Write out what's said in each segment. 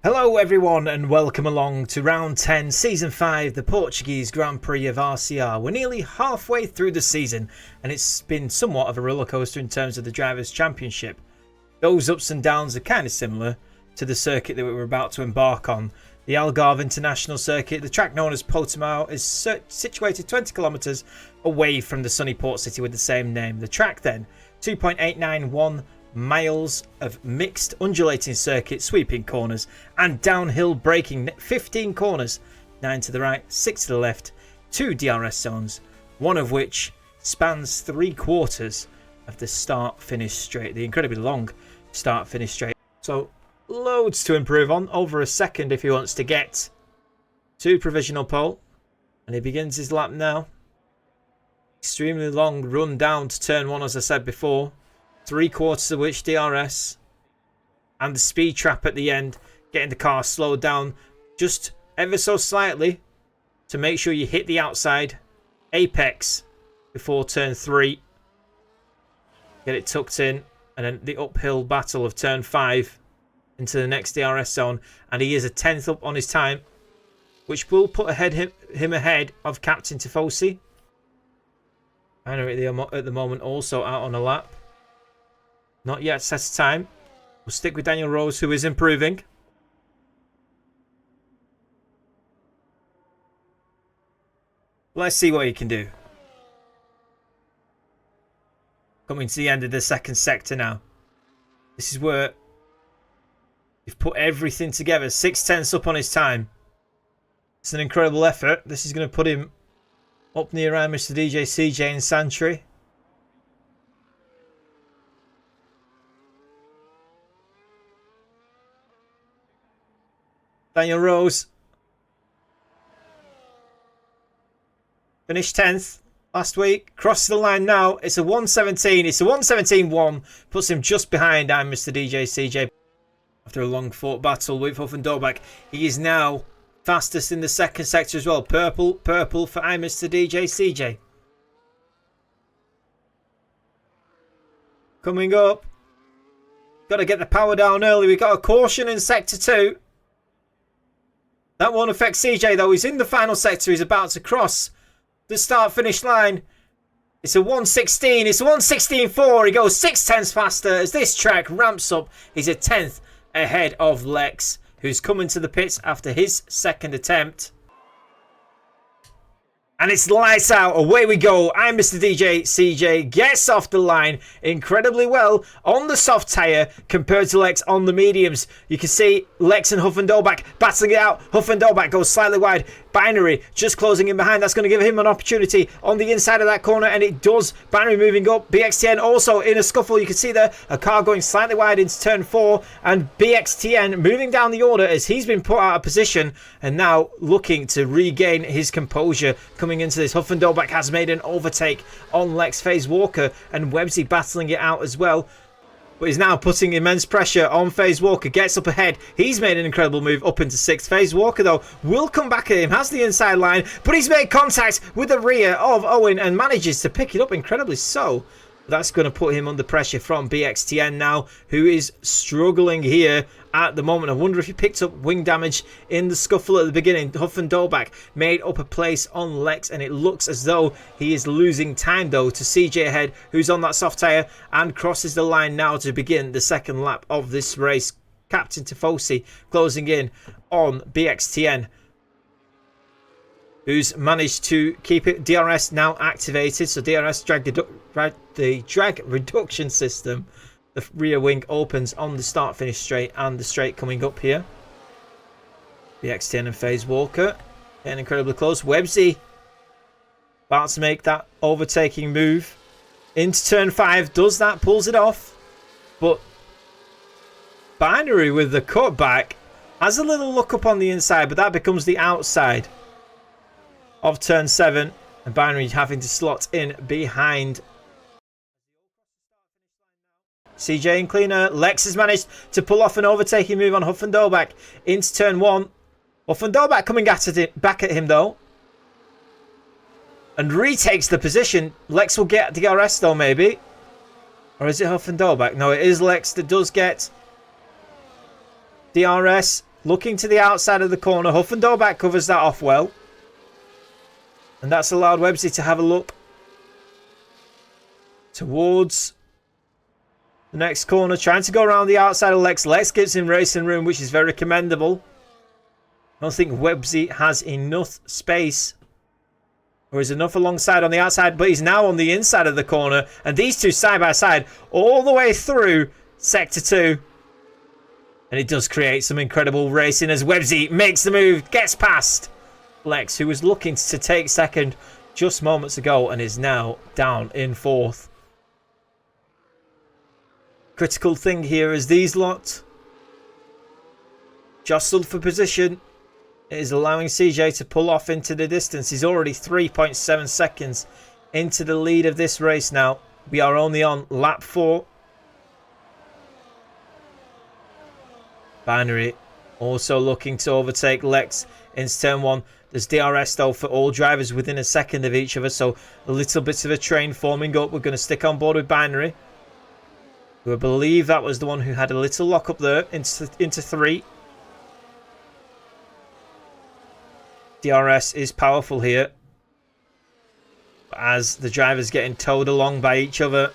Hello everyone and welcome along to round 10 season 5 the Portuguese Grand Prix of RCR. We're nearly halfway through the season and it's been somewhat of a rollercoaster in terms of the Drivers' Championship. Those ups and downs are kind of similar to the circuit that we were about to embark on. The Algarve International Circuit, the track known as Portimao, is situated 20 kilometres away from the sunny port city with the same name. The track then, 2.891 miles of mixed undulating circuit, sweeping corners and downhill braking, 15 corners, 9 to the right, 6 to the left, 2 DRS zones, one of which spans 3/4 of the start-finish straight, the incredibly long start-finish straight. So loads to improve on, over a second if he wants to get to provisional pole, and he begins his lap now. Extremely long run down to turn 1, as I said before. 3/4 of which DRS, and the speed trap at the end, getting the car slowed down just ever so slightly to make sure you hit the outside apex before turn 3. Get it tucked in, and then the uphill battle of turn 5 into the next DRS zone, and he is a 10th up on his time, which will put him ahead of Captain Tifosi. And at the moment also out on a lap. Not yet set a time. We'll stick with Daniel Rose, who is improving. Let's see what he can do. Coming to the end of the second sector now. This is where you've put everything together. 6/10 up on his time. It's an incredible effort. This is going to put him up near around Mr. DJ, CJ and Santry. Daniel Rose finished 10th last week. Crosses the line now. It's a 1:17. It's a 1:17.1. Puts him just behind I'm Mr. DJ CJ. After a long fought battle with Huff and Dobak, he is now fastest in the second sector as well. Purple for I'm Mr. DJ CJ. Coming up. Got to get the power down early. We got a caution in sector 2. That won't affect CJ though. He's in the final sector. He's about to cross the start-finish line. It's a 1:16. It's a 1:16.4. He goes 6/10 faster as this track ramps up. He's a 10th ahead of Lex, who's coming to the pits after his second attempt. And it's lights out. Away we go. I'm Mr. DJ CJ. Gets off the line incredibly well on the soft tyre compared to Lex on the mediums. You can see Lex and Huff and Dobak battling it out. Huff and Dobak goes slightly wide. Binary just closing in behind. That's going to give him an opportunity on the inside of that corner, and it does. Binary moving up. BXTN also in a scuffle. You can see there a car going slightly wide into turn 4, and BXTN moving down the order as he's been put out of position and now looking to regain his composure. Coming into this, Huff and Dobak has made an overtake on Lex FaZe Walker, and Websy battling it out as well. But he's now putting immense pressure on FaZe Walker. Gets up ahead. He's made an incredible move up into 6th. FaZe Walker, though, will come back at him. Has the inside line, but he's made contact with the rear of Owen and manages to pick it up incredibly so. That's going to put him under pressure from BXTN now, who is struggling here at the moment. I wonder if he picked up wing damage in the scuffle at the beginning. Huff and Dobak made up a place on Lex, and it looks as though he is losing time, though, to CJ ahead, who's on that soft tyre and crosses the line now to begin the second lap of this race. Captain Tifosi closing in on BXTN, who's managed to keep it. DRS now activated, so DRS the drag reduction system. The rear wing opens on the start finish straight and the straight coming up here. BXTN and FaZe Walker getting incredibly close. Websy about to make that overtaking move into turn 5. Does that, pulls it off, but Binary with the cutback has a little look up on the inside, but that becomes the outside of turn 7, and Binary having to slot in behind CJ and cleaner. Lex has managed to pull off an overtaking move on Huff and Dobak into turn 1. Huff and Dobak coming back at him though, and retakes the position. Lex will get DRS though, maybe. Or is it Huff and Dobak? No, it is Lex that does get DRS. looking to the outside of the corner. Huff and Dobak covers that off well. And that's allowed Websy to have a look towards the next corner, trying to go around the outside of Lex. Lex gives him racing room, which is very commendable. I don't think Websy has enough space, or is enough alongside on the outside, but he's now on the inside of the corner. And these two side by side all the way through Sector 2. And it does create some incredible racing as Websy makes the move, gets past Lex, who was looking to take second just moments ago and is now down in fourth. Critical thing here is these lot jostled for position. It is allowing CJ to pull off into the distance. He's already 3.7 seconds into the lead of this race now. We are only on lap 4. Binary also looking to overtake Lex into turn 1. There's DRS though for all drivers within a second of each other, so a little bit of a train forming up. We're going to stick on board with Binary, who I believe that was the one who had a little lock up there into 3. DRS is powerful here as the drivers getting towed along by each other,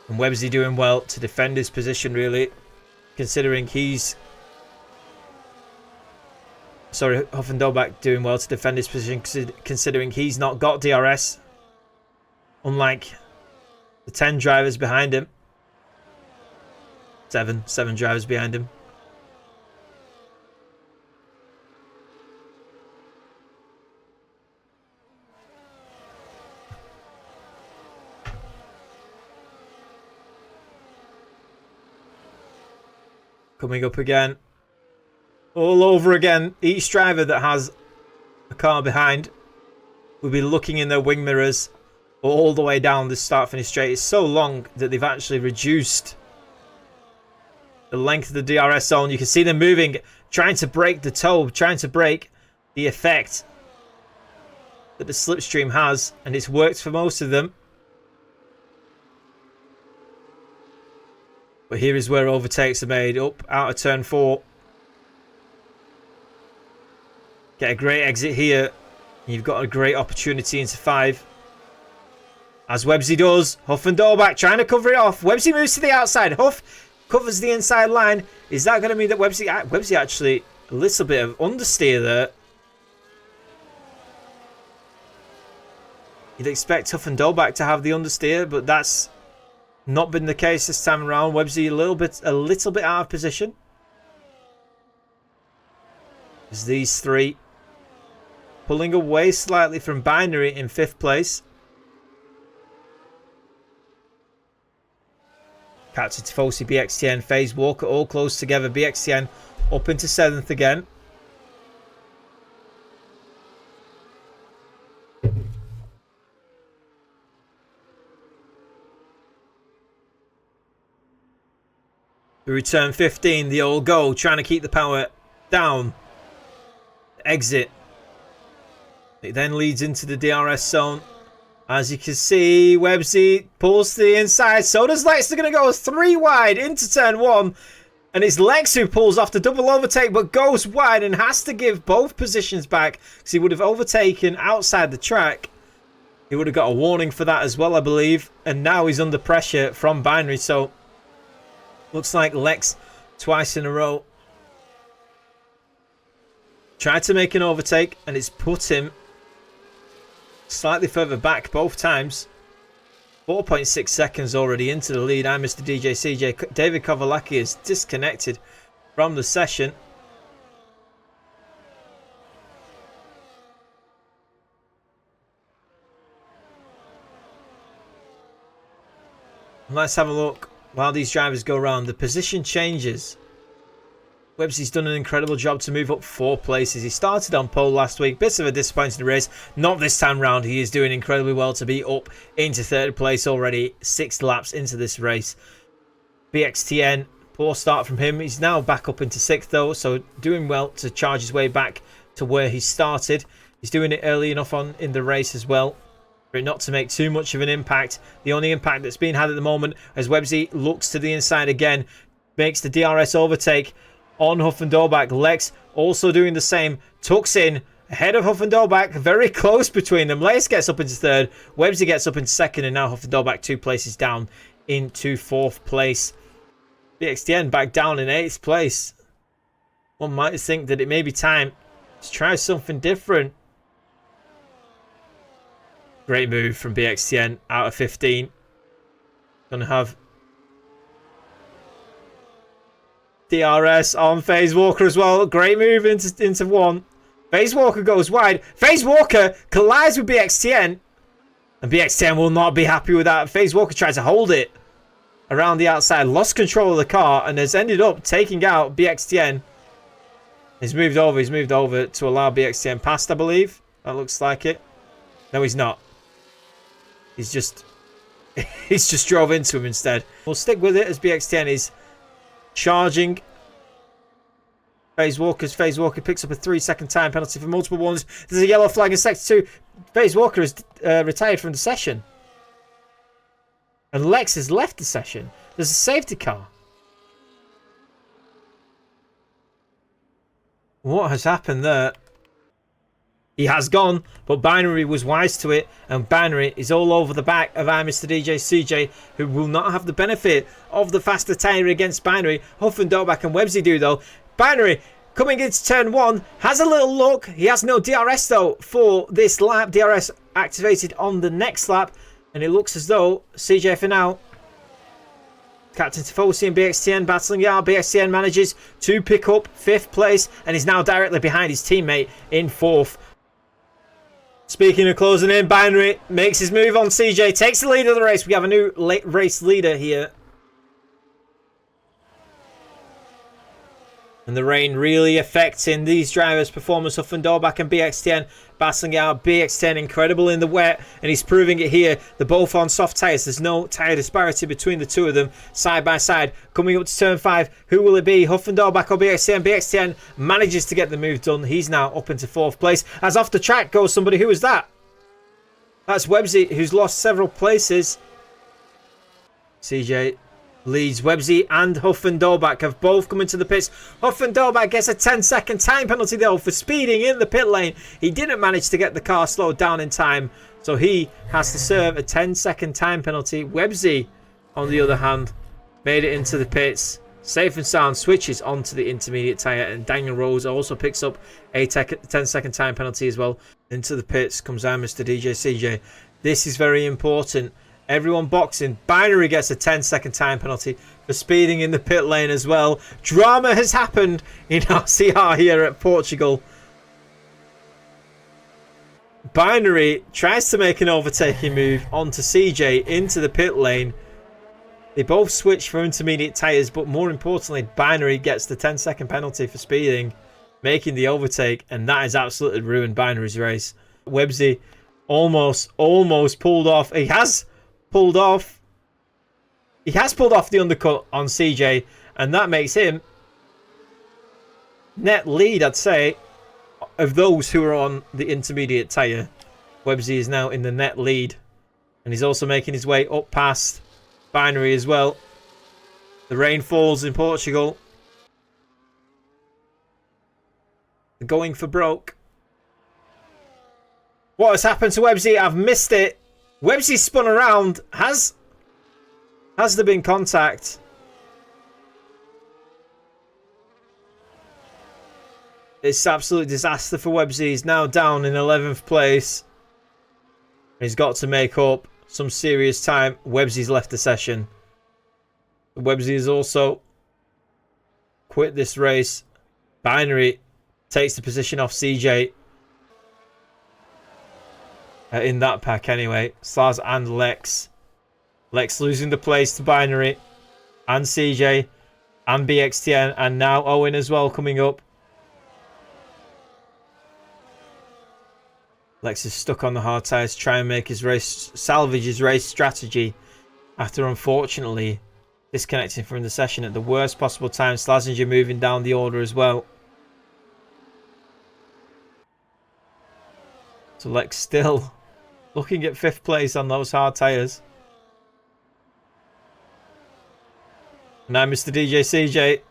and Websy doing well to defend his position, really, considering he's Huff and Dobak doing well to defend his position, considering he's not got DRS, unlike the 10 drivers behind him. Seven drivers behind him. Coming up again. All over again. Each driver that has a car behind will be looking in their wing mirrors all the way down the start-finish straight. It's so long that they've actually reduced the length of the DRS zone. You can see them moving, trying to break the tow, trying to break the effect that the slipstream has, and it's worked for most of them. But here is where overtakes are made. Up out of turn 4. Get a great exit here. You've got a great opportunity into 5. As Websy does. Huff and Dobak trying to cover it off. Websy moves to the outside. Huff covers the inside line. Is that going to mean that Websy actually a little bit of understeer there? You'd expect Huff and Dobak to have the understeer, but that's not been the case this time around. Websy a little bit out of position. As these three pulling away slightly from Binary in 5th place. Katsu Tifosi, BXTN, FaZe Walker all close together. BXTN up into 7th again. We return 15, the old goal, trying to keep the power down. Exit. It then leads into the DRS zone. As you can see, Websy pulls to the inside. So does Lex. They're going to go 3 wide into turn 1. And it's Lex who pulls off the double overtake, but goes wide and has to give both positions back, because he would have overtaken outside the track. He would have got a warning for that as well, I believe. And now he's under pressure from Binary. So looks like Lex twice in a row tried to make an overtake, and it's put him slightly further back both times. 4.6 seconds already into the lead. I'm Mr. DJ CJ. David Kovalaki is disconnected from the session. Let's have a look while these drivers go around. The position changes. Websy's done an incredible job to move up 4 places. He started on pole last week. Bit of a disappointing race. Not this time round. He is doing incredibly well to be up into 3rd place already. 6 laps into this race. BXTN, poor start from him. He's now back up into 6th though. So doing well to charge his way back to where he started. He's doing it early enough on in the race as well for it not to make too much of an impact. The only impact that's being had at the moment as Websy looks to the inside again. Makes the DRS overtake. on Huff and Dolbach. Lex also doing the same. Tucks in ahead of Huff and Dolbach. Very close between them. Lex gets up into third. Websy gets up into second. And now Huff and Dolbach 2 places down into 4th place. BXTN back down in 8th place. One might think that it may be time to try something different. Great move from BXTN out of 15. Gonna have DRS on FaZe Walker as well. Great move into 1. FaZe Walker goes wide. FaZe Walker collides with BXTN. And BXTN will not be happy with that. FaZe Walker tried to hold it around the outside. Lost control of the car and has ended up taking out BXTN. He's moved over to allow BXTN past, I believe. That looks like it. No, he's not. He's just drove into him instead. We'll stick with it as BXTN is charging. FaZe Walker picks up a 3-second time penalty for multiple ones. There's a yellow flag in sector 2. FaZe Walker is retired from the session. And Lex has left the session. There's a safety car. What has happened there? He has gone, but Binary was wise to it, and Binary is all over the back of our Mr. DJ CJ, who will not have the benefit of the faster tyre against Binary. Huff and Dolbach and Websy do, though. Binary coming into turn 1, has a little look. He has no DRS, though, for this lap. DRS activated on the next lap, and it looks as though CJ for now. Captain Tifosi and BXTN battling it out. BXTN manages to pick up 5th place, and is now directly behind his teammate in 4th. Speaking of closing in, Binary makes his move on CJ, takes the lead of the race. We have a new race leader here. And the rain really affecting these drivers' performance. Huff and Dolbach and BXTN battling out. BXTN incredible in the wet, and he's proving it here. They're both on soft tyres. There's no tyre disparity between the two of them, side by side. Coming up to turn 5, who will it be? Huff and Dolbach or BXTN? BXTN manages to get the move done. He's now up into 4th place. As off the track goes somebody. Who was that? That's Websy, who's lost several places. CJ leads. Websy and Huff and Dolbach have both come into the pits. Huff and Dolbach gets a 10-second time penalty though for speeding in the pit lane. He didn't manage to get the car slowed down in time, so he has to serve a 10-second time penalty. Websy, on the other hand, made it into the pits. Safe and sound, switches onto the intermediate tyre, and Daniel Rose also picks up a 10-second time penalty as well. Into the pits comes our Mr. DJ CJ. This is very important. Everyone boxing. Binary gets a 10-second time penalty for speeding in the pit lane as well. Drama has happened in RCR here at Portugal. Binary tries to make an overtaking move onto CJ into the pit lane. They both switch for intermediate tyres, but more importantly, Binary gets the 10-second penalty for speeding, making the overtake, and that has absolutely ruined Binary's race. Websy almost pulled off. He has pulled off the undercut on CJ, and that makes him net lead, I'd say, of those who are on the intermediate tyre. Websy is now in the net lead, and he's also making his way up past Binary as well. The rain falls in Portugal. They're going for broke. What has happened to Websy? I've missed it. Websy spun around. Has there been contact? It's absolute disaster for Websy. He's now down in 11th place. He's got to make up some serious time. Websy's left the session. Websy has also quit this race. Binary takes the position off CJ. In that pack anyway. Slaz and Lex. Lex losing the place to Binary and CJ and BXTN, and now Owen as well coming up. Lex is stuck on the hard tyres to try and make his race, salvage his race strategy after unfortunately disconnecting from the session at the worst possible time. Slazenger moving down the order as well. So Lex still looking at 5th place on those hard tyres. Now Mr. DJ CJ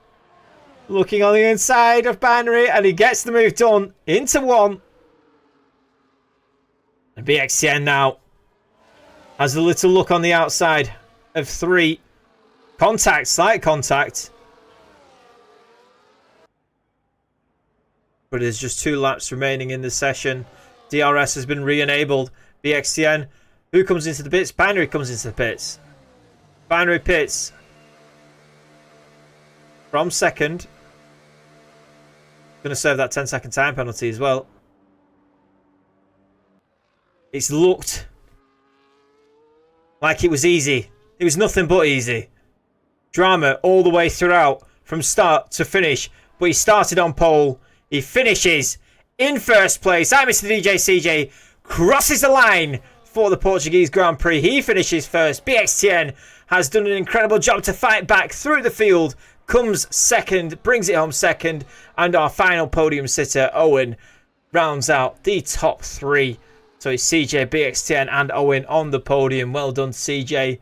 Looking on the inside of Binary, and he gets the move done into 1. And BXCN now has a little look on the outside of 3. Contact, slight contact. But there's just 2 laps remaining in the session. DRS has been re-enabled. BXCN, who comes into the pits? Binary comes into the pits. Binary pits from second. Going to serve that 10-second time penalty as well. It's looked like it was easy. It was nothing but easy. Drama all the way throughout from start to finish. But he started on pole. He finishes in first place. Mr. DJ CJ crosses the line for the Portuguese Grand Prix. He finishes first. BXTN has done an incredible job to fight back through the field. Comes second, brings it home second. And our final podium sitter, Owen, rounds out the top 3. So it's CJ, BXTN and Owen on the podium. Well done, CJ.